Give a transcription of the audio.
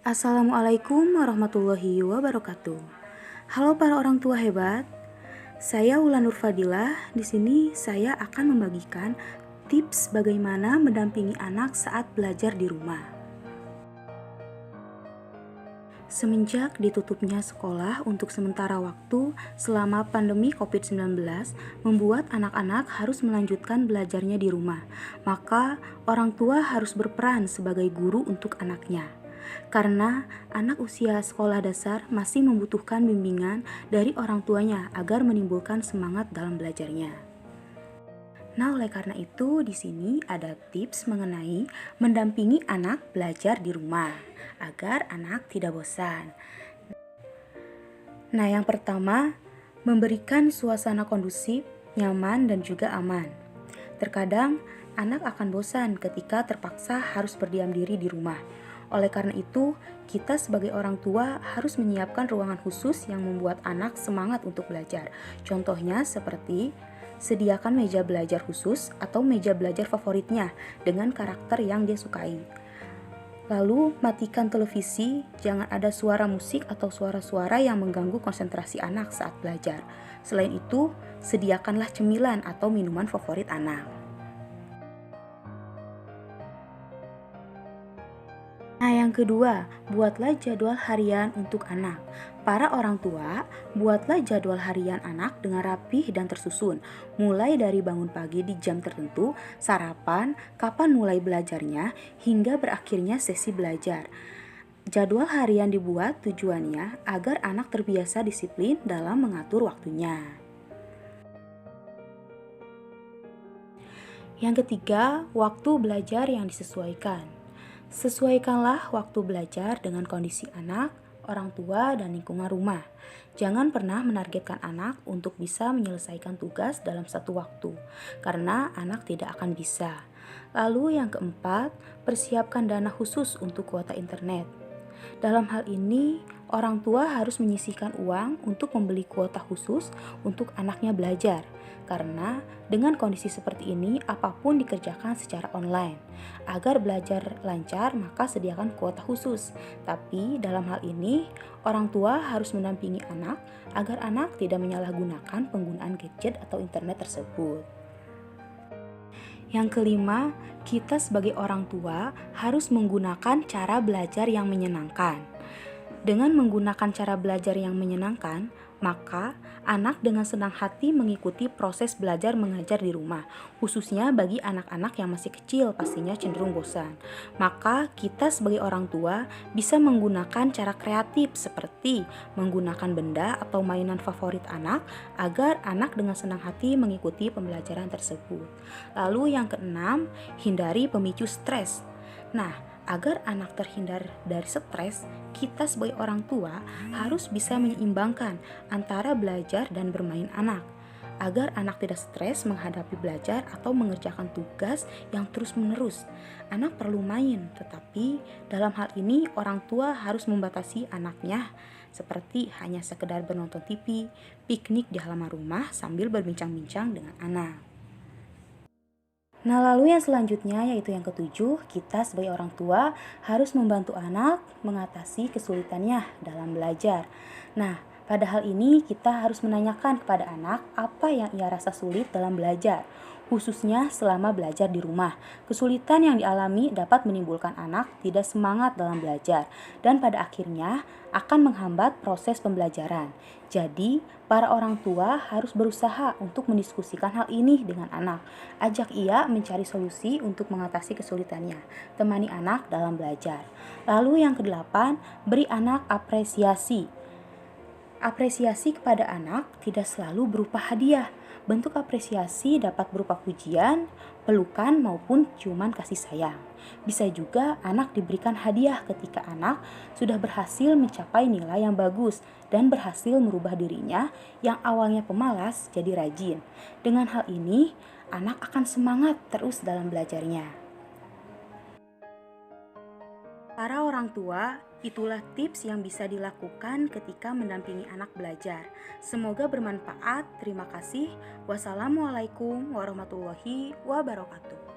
Assalamualaikum warahmatullahi wabarakatuh. Halo para orang tua hebat. Saya Wulan Nurfadilah. Di sini saya akan membagikan tips bagaimana mendampingi anak saat belajar di rumah. Semenjak ditutupnya sekolah untuk sementara waktu selama pandemi COVID-19 membuat anak-anak harus melanjutkan belajarnya di rumah, maka orang tua harus berperan sebagai guru untuk anaknya. Karena anak usia sekolah dasar masih membutuhkan bimbingan dari orang tuanya agar menimbulkan semangat dalam belajarnya. Nah, oleh karena itu di sini ada tips mengenai mendampingi anak belajar di rumah agar anak tidak bosan. Nah, yang pertama, memberikan suasana kondusif, nyaman, dan juga aman. Terkadang anak akan bosan ketika terpaksa harus berdiam diri di rumah. Oleh karena itu, kita sebagai orang tua harus menyiapkan ruangan khusus yang membuat anak semangat untuk belajar. Contohnya seperti sediakan meja belajar khusus atau meja belajar favoritnya dengan karakter yang dia sukai. Lalu, matikan televisi, jangan ada suara musik atau suara-suara yang mengganggu konsentrasi anak saat belajar. Selain itu, sediakanlah cemilan atau minuman favorit anak. Nah, yang kedua, buatlah jadwal harian untuk anak. Para orang tua, buatlah jadwal harian anak dengan rapih dan tersusun, mulai dari bangun pagi di jam tertentu, sarapan, kapan mulai belajarnya, hingga berakhirnya sesi belajar. Jadwal harian dibuat tujuannya agar anak terbiasa disiplin dalam mengatur waktunya. Yang ketiga, waktu belajar yang disesuaikan. Sesuaikanlah waktu belajar dengan kondisi anak, orang tua, dan lingkungan rumah. Jangan pernah menargetkan anak untuk bisa menyelesaikan tugas dalam satu waktu, karena anak tidak akan bisa. Lalu yang keempat, persiapkan dana khusus untuk kuota internet. Dalam hal ini, orang tua harus menyisihkan uang untuk membeli kuota khusus untuk anaknya belajar. Karena dengan kondisi seperti ini, apapun dikerjakan secara online. Agar belajar lancar, maka sediakan kuota khusus. Tapi dalam hal ini, orang tua harus mendampingi anak agar anak tidak menyalahgunakan penggunaan gadget atau internet tersebut. Yang kelima, kita sebagai orang tua harus menggunakan cara belajar yang menyenangkan. Dengan menggunakan cara belajar yang menyenangkan, maka anak dengan senang hati mengikuti proses belajar mengajar di rumah, khususnya bagi anak-anak yang masih kecil pastinya cenderung bosan. Maka kita sebagai orang tua bisa menggunakan cara kreatif seperti menggunakan benda atau mainan favorit anak agar anak dengan senang hati mengikuti pembelajaran tersebut. Lalu yang keenam, hindari pemicu stres. Nah, agar anak terhindar dari stres, kita sebagai orang tua harus bisa menyeimbangkan antara belajar dan bermain anak. Agar anak tidak stres menghadapi belajar atau mengerjakan tugas yang terus-menerus. Anak perlu main, tetapi dalam hal ini orang tua harus membatasi anaknya seperti hanya sekedar menonton TV, piknik di halaman rumah sambil berbincang-bincang dengan anak. Nah, lalu yang selanjutnya yaitu yang ketujuh, kita sebagai orang tua harus membantu anak mengatasi kesulitannya dalam belajar. Nah, pada hal ini kita harus menanyakan kepada anak apa yang ia rasa sulit dalam belajar, khususnya selama belajar di rumah. Kesulitan yang dialami dapat menimbulkan anak tidak semangat dalam belajar dan pada akhirnya akan menghambat proses pembelajaran. Jadi, para orang tua harus berusaha untuk mendiskusikan hal ini dengan anak. Ajak ia mencari solusi untuk mengatasi kesulitannya. Temani anak dalam belajar. Lalu yang kedelapan, beri anak apresiasi. Apresiasi kepada anak tidak selalu berupa hadiah. Bentuk apresiasi dapat berupa pujian, pelukan, maupun ciuman kasih sayang. Bisa juga anak diberikan hadiah ketika anak sudah berhasil mencapai nilai yang bagus dan berhasil merubah dirinya yang awalnya pemalas jadi rajin. Dengan hal ini, anak akan semangat terus dalam belajarnya. Para orang tua, itulah tips yang bisa dilakukan ketika mendampingi anak belajar. Semoga bermanfaat. Terima kasih. Wassalamualaikum warahmatullahi wabarakatuh.